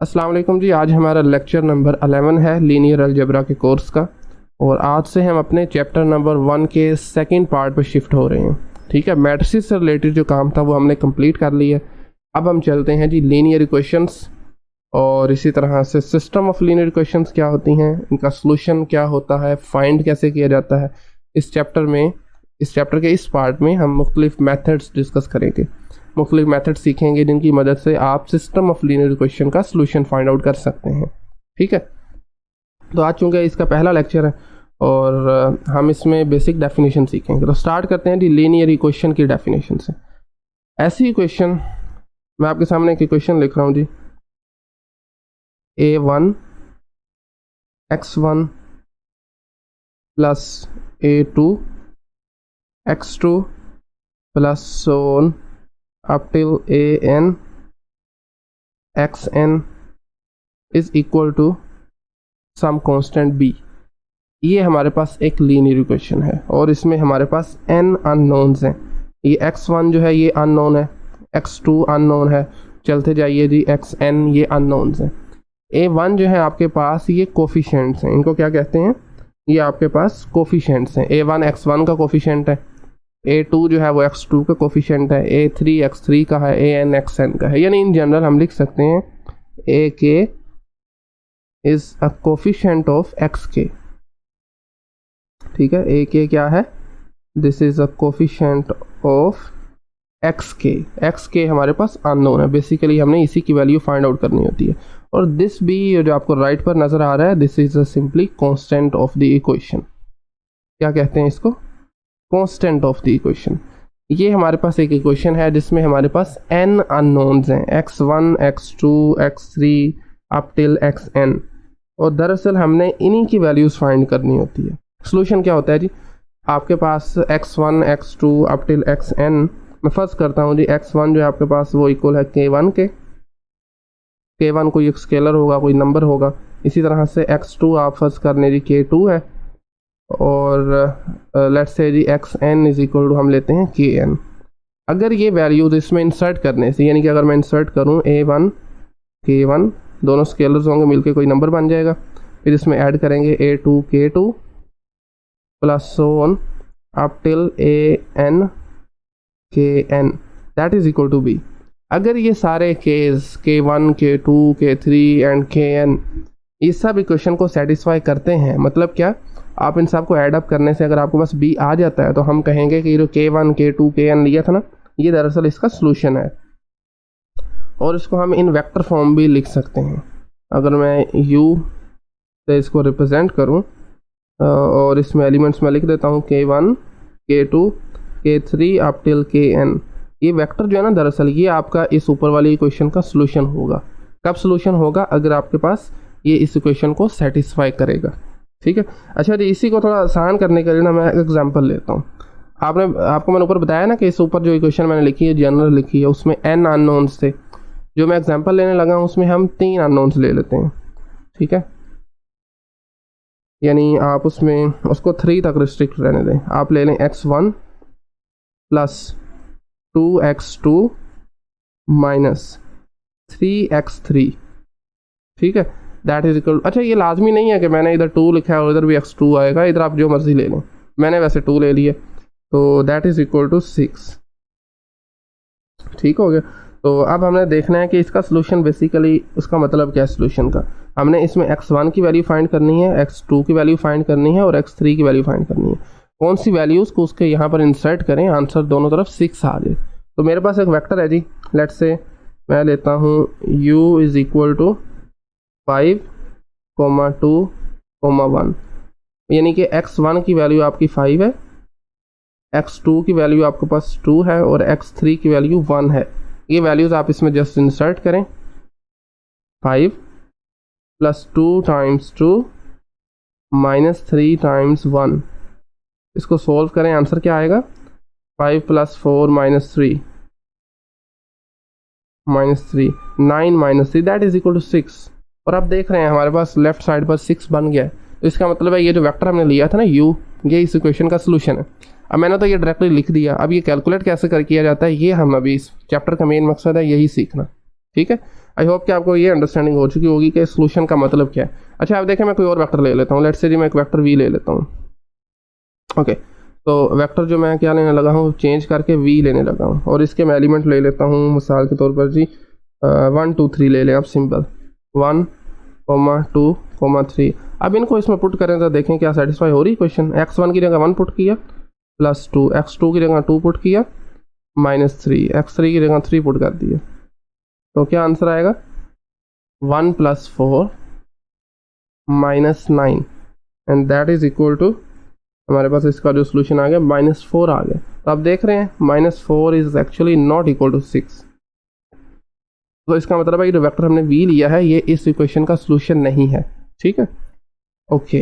अस्सलाम वालेकुम जी। आज हमारा लेक्चर नंबर 11 है लीनियर अलजेब्रा के कोर्स का, और आज से हम अपने चैप्टर नंबर 1 के सेकंड पार्ट पर शिफ्ट हो रहे हैं। ठीक है, मैट्रिसेस से रिलेटेड जो काम था वो हमने कंप्लीट कर लिया। अब हम चलते हैं जी लीनियर इक्वेशंस, और इसी तरह से सिस्टम ऑफ लीनियर इक्वेशंस क्या होती हैं, इनका सोल्यूशन क्या होता है, फाइंड कैसे किया जाता है। इस चैप्टर के इस पार्ट में हम मुख्तलिफ मेथड्स डिस्कस करेंगे, मुख्तलिफ मेथड सीखेंगे जिनकी मदद से आप सिस्टम ऑफ लीनियर इक्वेशन का सोल्यूशन फाइंड आउट कर सकते हैं। ठीक है, तो आज चूँकि इसका पहला लेक्चर है और हम इसमें बेसिक डेफिनेशन सीखेंगे, तो स्टार्ट करते हैं जी लीनियर इक्वेशन की डेफिनेशन से। ऐसी इक्वेशन, मैं आपके सामने एक इक्वेशन लिख रहा हूँ जी, a1 x1 plus a2 x2 plus so on up till an xn is equal to some constant b। ये हमारे पास एक लीनियर इक्वेशन है और इसमें हमारे पास n अननोन्स हैं। ये x1 जो है ये अननोन है, x2 अननोन है, चलते जाइए जी xn ये अननोन्स हैं। a1 जो है आपके पास ये कोफिशिएंट्स हैं, इनको क्या कहते हैं, ये आपके पास कोफिशिएंट्स हैं। a1 x1 का कोफिशिएंट है, a2 जो है वो x2 का कोफिशिएंट है, a3 x3 का है, an xn का है। यानी इन जनरल हम लिख सकते हैं ak is a coefficient of xk। ठीक है, ak क्या है, this is a coefficient of xk हमारे पास अननोन है, बेसिकली हमने इसी की वैल्यू फाइंड आउट करनी होती है। और दिस भी जो आपको राइट पर नजर आ रहा है, this is a simply constant of the equation. क्या कहते हैं इसको, कांस्टेंट ऑफ द इक्वेशन। ये हमारे पास एक इक्वेशन है जिसमें हमारे पास n अननोन्स हैं, x1 x2 x3 up till xn, और दरअसल हमने इन्हीं की वैल्यूज फाइंड करनी होती है। सॉल्यूशन क्या होता है जी, आपके पास x1 x2 up till xn, मैं फर्स्ट करता हूँ जी x1 जो है आपके पास वो इक्वल है k1 के, k1 कोई एक स्केलर होगा, कोई नंबर होगा। इसी तरह से x2 आप फर्स्ट करने जी k2 है, और लेट्स से जी xn इज इक्वल टू हम लेते हैं kn। अगर ये वैल्यूज इसमें इंसर्ट करने से, यानी कि अगर मैं इंसर्ट करूँ a1 k1, दोनों स्केलर्स होंगे मिलके कोई नंबर बन जाएगा, फिर इसमें ऐड करेंगे a2 k2 plus so on up till an kn that is equal to b। अगर ये सारे case k1 k2 k3 and kn ये सब इक्वेशन को सेटिस्फाई करते हैं, मतलब क्या, आप इन सब को ऐड अप करने से अगर आपके पास b आ जाता है तो हम कहेंगे कि जो k1 k2 kn लिया था ना, ये दरअसल इसका सॉल्यूशन है। और इसको हम इन वेक्टर फॉर्म भी लिख सकते हैं। अगर मैं u से इसको रिप्रेजेंट करूं और इसमें एलिमेंट्स में लिख देता हूं k1 k2 k3 up till kn, ये वेक्टर जो है ना, दरअसल ये आपका इस ऊपर वाली इक्वेशन का सॉल्यूशन होगा। कब सॉल्यूशन होगा, अगर आपके पास ये इस इक्वेशन को सेटिस्फाई करेगा। ठीक है, अच्छा जी, इसी को थोड़ा आसान करने के लिए ना मैं एग्जांपल लेता हूँ। आपको मैंने ऊपर बताया ना कि इस ऊपर जो इक्वेशन मैंने लिखी है, जनरल लिखी है, उसमें n अननोन्स थे। जो मैं एग्जांपल लेने लगा हूँ उसमें हम 3 अननोन्स ले लेते हैं। ठीक है, यानी आप उसमें उसको 3 तक रिस्ट्रिक्ट रहने दें। आप ले लें x1 plus 2x2 minus 3x3। ठीक है, दैट इज इक्वल, अच्छा ये लाजमी नहीं है कि मैंने इधर 2 लिखा है और इधर भी x2 आएगा, इधर आप जो मर्जी ले लें, मैंने वैसे 2 ले लिए, तो दैट इज इक्वल टू 6। ठीक हो गया। तो अब हमने देखना है कि इसका सॉल्यूशन, बेसिकली उसका मतलब क्या है सॉल्यूशन का। हमने इसमें x1 की वैल्यू फाइंड करनी है, x2 की वैल्यू फाइंड करनी है और x3 की वैल्यू फाइंड करनी है। कौन सी वैल्यूज़ को उसके यहाँ पर इंसर्ट करें, आंसर दोनों तरफ 6 आ जाए। तो मेरे पास एक वेक्टर है जी, लेट्स से मैं लेता हूँ u इज इक्वल टू 5, 2, 1, यानी कि x1 की वैल्यू आपकी 5 है, x2 की वैल्यू आपके पास 2 है और x3 की वैल्यू 1 है। ये वैल्यूज़ आप इसमें जस्ट इंसर्ट करें, 5 प्लस 2 टाइम्स 2 माइनस 3 टाइम्स 1, इसको सोल्व करें, आंसर क्या आएगा, 5 plus 4 minus 3 9 minus 3 that is equal to 6। और आप देख रहे हैं हमारे पास लेफ्ट साइड पर 6 बन गया है, तो इसका मतलब है ये जो वेक्टर हमने लिया था ना u, ये इस इक्वेशन का सॉल्यूशन है। अब मैंने तो ये डायरेक्टली लिख दिया, अब ये कैलकुलेट कैसे किया जाता है, ये हम अभी इस चैप्टर का मेन मकसद है यही सीखना। ठीक है, आई होप कि आपको ये अंडरस्टैंडिंग हो चुकी होगी कि सोल्यूशन का मतलब क्या है। अच्छा आप देखें, मैं कोई और वेक्टर ले लेता हूँ, लेट्स से जी मैं एक वेक्टर वी ले लेता हूँ। ओके, तो वेक्टर जो मैं क्या लेने लगा हूँ, चेंज करके वी लेने लगा हूँ, और इसके मैं एलिमेंट ले लेता हूँ मिसाल के तौर पर जी 1 2 3 ले लें आप, सिंपल 1 2 3। अब इनको इसमें पुट करें तो देखें क्या सेटिस्फाई हो रही क्वेश्चन। x1 की जगह 1 पुट किया, +2, x2 की जगह 2 पुट किया, -3, x3 की जगह 3 पुट कर दिया, तो क्या आंसर आएगा 1 + 4 -9, and that is equal to, हमारे पास इसका जो सोल्यूशन आ गया -4 आ गया। तो आप देख रहे हैं -4 is actually not equal to 6। तो इसका मतलब है कि जो वेक्टर हमने v लिया है ये इस इक्वेशन का सोल्यूशन नहीं है। ठीक है, ओके,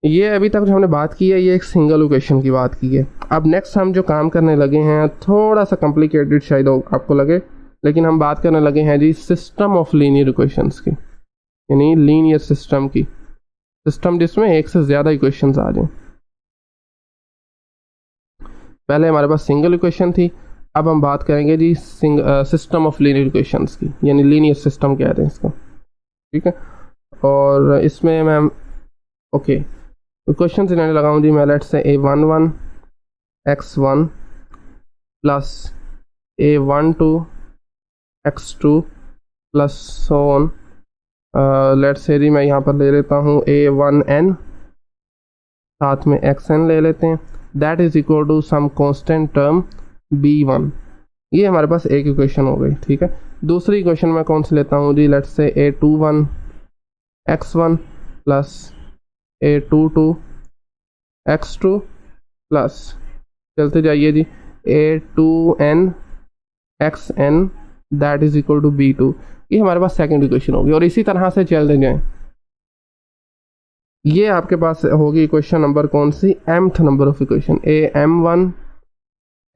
ये अभी तक जो हमने बात की है ये एक सिंगल इक्वेशन की बात की है। अब नेक्स्ट हम जो काम करने लगे हैं थोड़ा सा कॉम्प्लिकेटेड शायद आपको लगे, लेकिन हम बात करने लगे हैं जी सिस्टम ऑफ लीनियर इक्वेशंस की, यानी लीनियर सिस्टम की, सिस्टम जिसमें एक से ज़्यादा इक्वेशंस आ जाएं। पहले हमारे पास सिंगल इक्वेशन थी, अब हम बात करेंगे जी सिस्टम ऑफ लीनियर इक्वेशंस की, यानी लीनियर सिस्टम कहते हैं इसको। ठीक है, और इसमें मैं ओके क्वेश्चन से लेने लगा हूँ जी मैं, let's say a11 x1 plus a12 x2 plus so on, let's say जी मैं यहाँ पर ले लेता हूँ a1n साथ में xn ले लेते हैं, that is equal to some constant term b1। ये हमारे पास एक इक्वेशन हो गई। ठीक है, दूसरी इक्वेशन मैं कौन सी लेता हूँ जी, let's say a21 x1 plus a22 x2 plus, चलते जाइए जी, a2n xn that is equal to b2। ये हमारे पास सेकंड इक्वेशन होगी, और इसी तरह से चलते जाएं। ये आपके पास होगी इक्वेशन नंबर कौन सी, mth number of equation, am1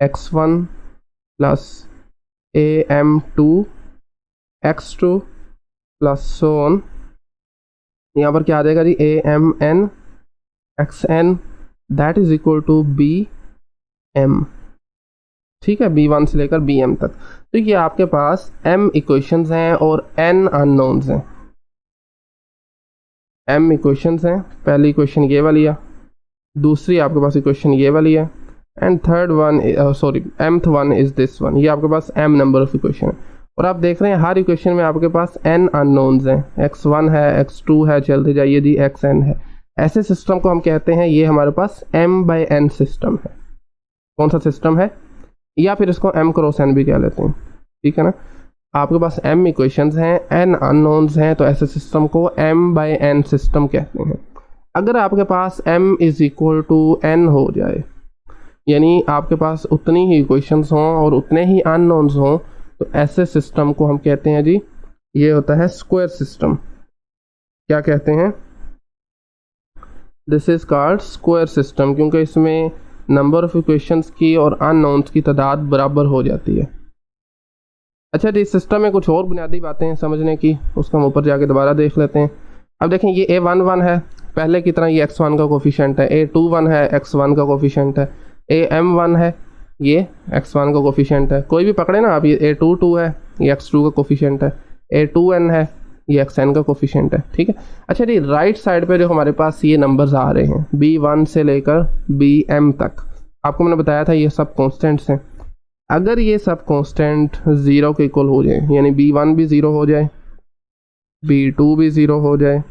x1 plus am2 x2 plus so on. यहाँ पर क्या आ जाएगा जी, amn xn that is equal to bm। ठीक है, b1 से लेकर bm तक। तो ये आपके पास m इक्वेशंस हैं और n अननोन्स हैं। m इक्वेशंस हैं, पहली इक्वेशन ये वाली है, दूसरी आपके पास इक्वेशन ये वाली है, and third one sorry mth one is this one. ये आपके पास m नंबर ऑफ इक्वेशन है, और आप देख रहे हैं हर इक्वेशन में आपके पास n अननोन्स हैं, x1 है, x2 है, चलते जाइए जी xn है। ऐसे सिस्टम को हम कहते हैं ये हमारे पास m/n सिस्टम है। कौन सा सिस्टम है, या फिर इसको m क्रॉस n भी कह लेते हैं। ठीक है ना, आपके पास m इक्वेशंस हैं, n अननोन्स हैं, तो ऐसे सिस्टम को m/n सिस्टम कहते हैं। अगर आपके पास m is equal to n हो जाए, यानी आपके पास उतनी ही इक्वेशंस हों और उतने ही अननोन्स हों, तो ऐसे सिस्टम को हम कहते हैं जी, ये होता है स्क्वायर सिस्टम। क्या कहते हैं, this is called square system, क्योंकि इसमें नंबर ऑफ इक्वेशंस की और अननोन्स की तादाद बराबर हो जाती है। अच्छा जी, सिस्टम में कुछ और बुनियादी बातें हैं समझने की, उसको हम ऊपर जाके दोबारा देख लेते हैं। अब देखें ये a11 है, पहले की तरह ये x1 का कोफिशिएंट है, a21 है x1 का कोफिशिएंट है, am1 है ये x1 का कोफिशिएंट है, कोई भी पकड़े ना आप, ये a22 है ये x2 का कोफिशिएंट है, a2n है ये xn का कोफिशिएंट है। ठीक है, अच्छा जी, राइट साइड पे जो हमारे पास ये नंबर्स आ रहे हैं b1 से लेकर bm तक, आपको मैंने बताया था ये सब कॉन्स्टेंट्स हैं। अगर ये सब कांस्टेंट 0 के इक्वल हो जाए, यानी b1 भी 0 हो जाए, b2 भी 0 हो जाए,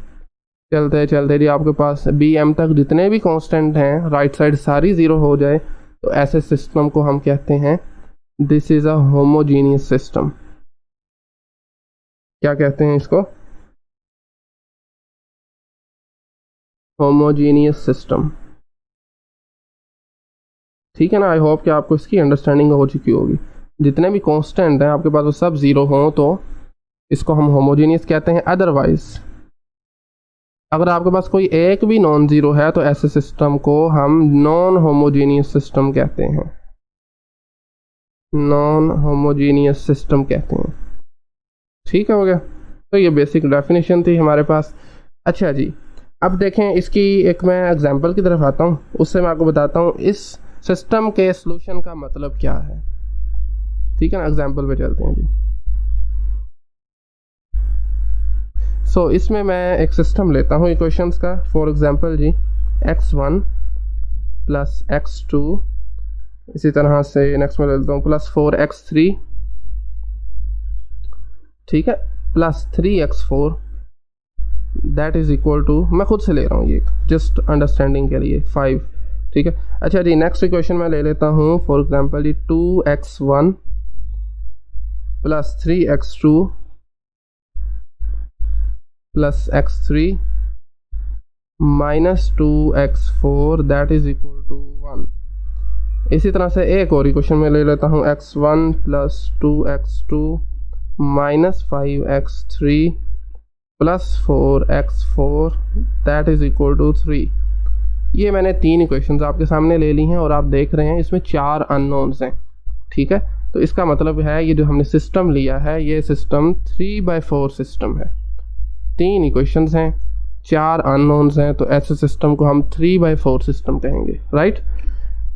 चलते चलते जी आपके पास bm तक जितने भी कांस्टेंट हैं राइट साइड सारी 0 हो जाए, तो ऐसे सिस्टम को हम कहते हैं this is a homogeneous system. क्या कहते हैं इसको, होमोजीनियस सिस्टम। ठीक है ना, आई होप कि आपको इसकी अंडरस्टैंडिंग हो चुकी होगी। जितने भी कांस्टेंट हैं आपके पास वो सब 0 हों तो इसको हम होमोजीनियस कहते हैं। अदरवाइज अगर आपके पास कोई एक भी नॉन ज़ीरो है तो ऐसे सिस्टम को हम नॉन होमोजीनियस सिस्टम कहते हैं, नॉन होमोजीनियस सिस्टम कहते हैं। ठीक है, हो गया। तो ये बेसिक डेफिनेशन थी हमारे पास। अच्छा जी, अब देखें इसकी एक मैं एग्जांपल की तरफ आता हूँ, उससे मैं आपको बताता हूँ इस सिस्टम के सॉल्यूशन का मतलब क्या है। ठीक है ना, एग्जांपल पे चलते हैं जी। सो इसमें मैं एक सिस्टम लेता हूँ इक्वेशंस का। For example ji x1 plus x2, इसी तरह से नेक्स्ट में ले लेता हूँ प्लस 4x3, ठीक है, plus 3x4 that is equal to, मैं खुद से ले रहा हूँ ये जस्ट अंडरस्टैंडिंग के लिए, 5, ठीक है। अच्छा जी नेक्स्ट इक्वेशन मैं ले लेता हूँ फॉर एग्जांपल जी 2x1 plus 3x2 plus x3 minus 2x4 that is equal to 1। इसी तरह से एक और इक्वेशन में ले लेता हूँ x1 plus 2x2 minus 5x3 plus 4x4 that is equal to 3। ये मैंने 3 इक्वेशंस आपके सामने ले ली हैं और आप देख रहे हैं इसमें 4 अननोन्स हैं, ठीक है। तो इसका मतलब है ये जो हमने सिस्टम लिया है ये सिस्टम 3/4 सिस्टम है। 3 इक्वेशंस हैं, 4 अननोन्स हैं, तो ऐसे सिस्टम को हम 3/4 सिस्टम कहेंगे, राइट।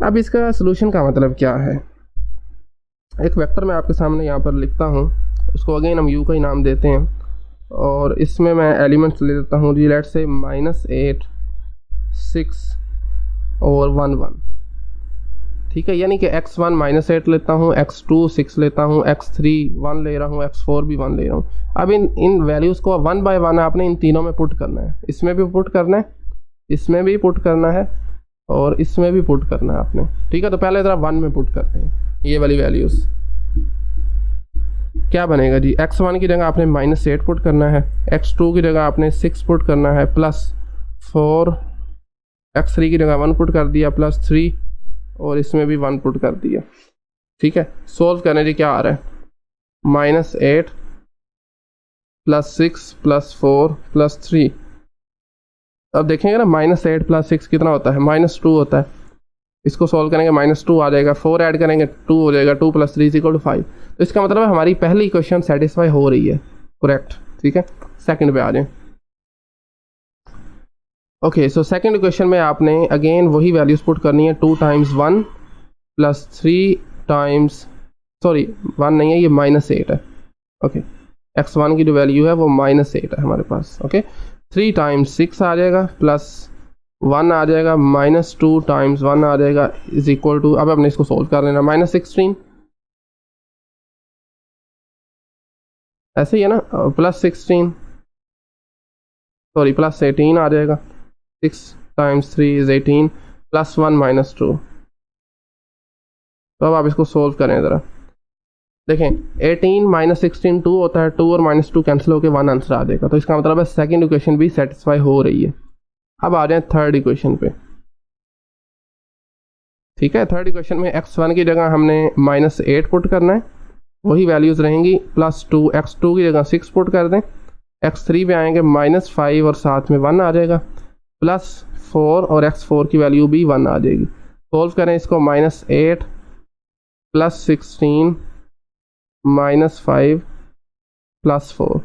अब इसका सोल्यूशन का मतलब क्या है? एक वेक्टर मैं आपके सामने यहाँ पर लिखता हूँ, उसको अगेन हम u का ही नाम देते हैं, और इसमें मैं एलिमेंट्स ले लेता हूँ जी, लेट्स से -8 6 और 1 1, ठीक है। यानी कि x1 -8 लेता हूँ, x2 6 लेता हूँ, x3 1 ले रहा हूँ, x4 भी 1 ले रहा हूँ। अब इन वैल्यूज़ को 1 बाय 1 आपने इन तीनों में पुट करना है, इसमें भी पुट करना है, इसमें भी पुट करना है, और इसमें भी पुट करना है आपने, ठीक है। तो पहले ज़रा 1 में पुट करते हैं ये वाली वैल्यूज़। क्या बनेगा जी, x1 की जगह आपने -8 पुट करना है, x2 की जगह आपने 6 पुट करना है, प्लस 4, x3 की जगह 1 पुट कर दिया, प्लस 3, और इसमें भी 1 पुट कर दिया, ठीक है। सोल्व करने जी क्या आ रहा है, -8 प्लस 6 प्लस 4 प्लस 3। अब देखेंगे ना -8 प्लस 6 कितना होता है, -2 होता है। इसको सॉल्व करेंगे -2 आ जाएगा, 4 ऐड करेंगे 2 हो जाएगा, 2 + 3 = 5। तो इसका मतलब है हमारी पहली इक्वेशन सेटिस्फाई हो रही है, करेक्ट, ठीक है। सेकंड पे आ जाएं। ओके, सो सेकंड इक्वेशन में आपने अगेन वही वैल्यूज पुट करनी है, 2 × 1 प्लस 3 टाइम्स, सॉरी 1 नहीं है ये -8 है, ओके। x1 की जो वैल्यू है वो -8 है हमारे पास, ओके। 3 × 6 आ जाएगा, प्लस 1 आ जाएगा, -2 × 1 आ जाएगा, इज इक्वल टू, अब अपने इसको सोल्व कर लेना, -16, ऐसे ही है ना, +16, सॉरी +18 आ जाएगा, 6 × 3 = 18, प्लस 1 -2। तो अब आप इसको सोल्व करें ज़रा, देखें 18 - 16 2 होता है, 2 और -2 कैंसिल होकर 1 आंसर आ जाएगा। तो इसका मतलब है सेकंड इक्वेशन भी सेटिस्फाई हो रही है। अब आ जाए थर्ड इक्वेशन पे, ठीक है। थर्ड इक्वेशन में x1 की जगह हमने -8 पुट करना है, वही वैल्यूज़ रहेंगी, +2, x2 की जगह 6 पुट कर दें, x3 पे आएंगे -5 और साथ में 1 आ जाएगा, +4 और x4 की वैल्यू भी 1 आ जाएगी। सोल्व करें इसको, -8 + 16 -5 + 4,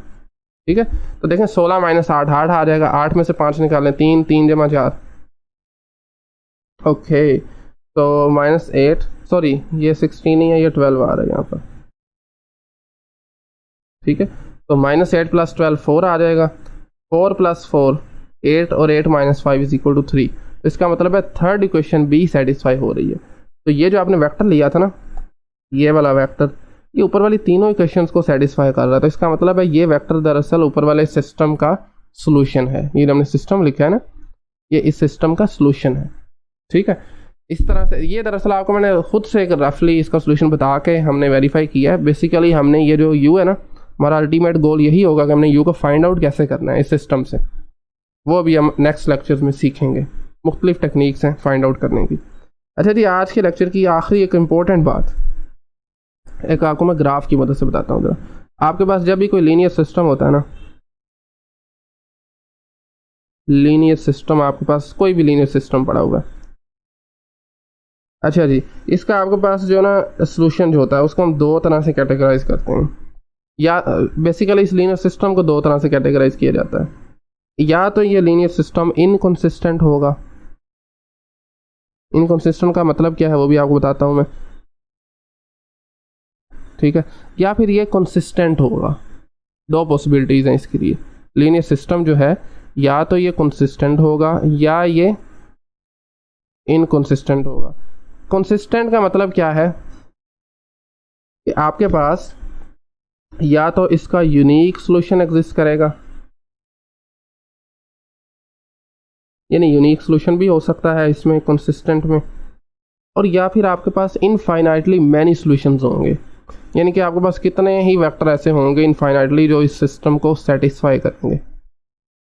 ठीक है। तो देखें 16 - 8 8 आ जाएगा, 8 में से 5 निकालें, 3 3 × 4, ओके। तो -8, सॉरी ये 16 नहीं है, ये 12 आ रहा है यहाँ पर, ठीक है। तो -8 + 12 4 आ जाएगा, 4 + 4 8 और 8 - 5 = 3। तो इसका मतलब है थर्ड इक्वेशन भी सेटिस्फाई हो रही है। तो ये जो आपने वेक्टर लिया था ना, ये वाला वेक्टर, ये ऊपर वाली तीनों इक्वेशंस को सेटिस्फाई कर रहा है। तो इसका मतलब है ये वेक्टर दरअसल ऊपर वाले सिस्टम का सॉल्यूशन है। ये हमने सिस्टम लिखा है ना, ये इस सिस्टम का सॉल्यूशन है, ठीक है। इस तरह से ये दरअसल आपको मैंने खुद से एक रफली इसका सॉल्यूशन बता के हमने वेरीफाई किया है। बेसिकली हमने ये जो u है ना, हमारा अल्टीमेट गोल यही होगा कि हमने u को फाइंड आउट कैसे करना है इस सिस्टम से, वो अभी हम नेक्स्ट लेक्चर्स में सीखेंगे। मुख्तलिफ टेक्निक्स हैं फाइंड आउट करने की। अच्छा जी, आज के लेक्चर की आखिरी एक इम्पोर्टेंट बात, एक आपको मैं ग्राफ की मदद से बताता हूँ। जरा आपके पास जब भी कोई लीनियर सिस्टम होता है ना, लीनियर सिस्टम, आपके पास कोई भी लीनियर सिस्टम पड़ा हुआ है, अच्छा जी, इसका आपके पास जो ना सॉल्यूशन जो होता है उसको हम 2 तरह से कैटेगराइज करते हैं। या बेसिकली इस लीनियर सिस्टम को 2 तरह से कैटेगराइज किया जाता है। या तो ये लीनियर सिस्टम इनकंसिस्टेंट होगा, इनकंसिस्टेंट का मतलब क्या है वो भी आपको बताता हूँ मैं, ठीक है। या फिर ये कंसिस्टेंट होगा। 2 पॉसिबिलिटीज़ हैं इसके लिए। लीनियर सिस्टम जो है या तो ये कंसिस्टेंट होगा या ये इनकंसिस्टेंट होगा। कंसिस्टेंट का मतलब क्या है कि आपके पास या तो इसका यूनिक सॉल्यूशन एग्जिस्ट करेगा, यानी यूनिक सॉल्यूशन भी हो सकता है इसमें कंसिस्टेंट में, और या फिर आपके पास इनफाइनाइटली मैनी सॉल्यूशंस होंगे, यानी कि आपके पास कितने ही वेक्टर ऐसे होंगे इनफाइनाइटली जो इस सिस्टम को सेटिस्फाई करेंगे,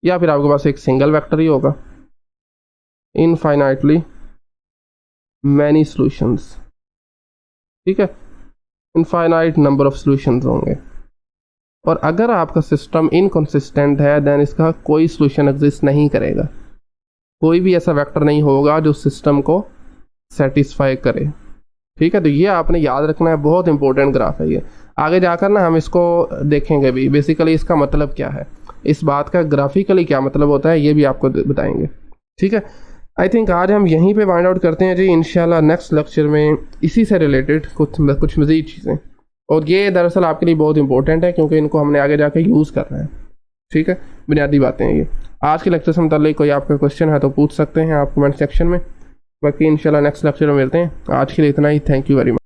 या फिर आपके पास एक सिंगल वेक्टर ही होगा, इनफाइनाइटली मैनी सॉल्यूशंस, ठीक है, इनफाइनाइट नंबर ऑफ सॉल्यूशंस होंगे। और अगर आपका सिस्टम इनकंसिस्टेंट है देन इसका कोई सॉल्यूशन एग्जिस्ट नहीं करेगा, कोई भी ऐसा वेक्टर नहीं होगा जो सिस्टम को सेटिस्फाई करे, ठीक है। तो ये आपने याद रखना है, बहुत इंपॉर्टेंट ग्राफ है ये। आगे जाकर ना हम इसको देखेंगे भी, बेसिकली इसका मतलब क्या है, इस बात का ग्राफिकली क्या मतलब होता है ये भी आपको बताएंगे, ठीक है। आई थिंक आज हम यहीं पे फाइंड आउट करते हैं जी, इंशाल्लाह नेक्स्ट लेक्चर में इसी से रिलेटेड कुछ मज़ीद चीज़ें, और ये दरअसल आपके लिए बहुत इंपॉर्टेंट है क्योंकि इनको हमने आगे जाके यूज़ करना है, ठीक है। बुनियादी बातें हैं ये। आज के लेक्चर से मतलब कोई आपका क्वेश्चन है तो पूछ सकते हैं आप कमेंट सेक्शन में, बाकी इंशाल्लाह नेक्स्ट लेक्चर में मिलते हैं। आज के लिए इतना ही, थैंक यू वेरी मच।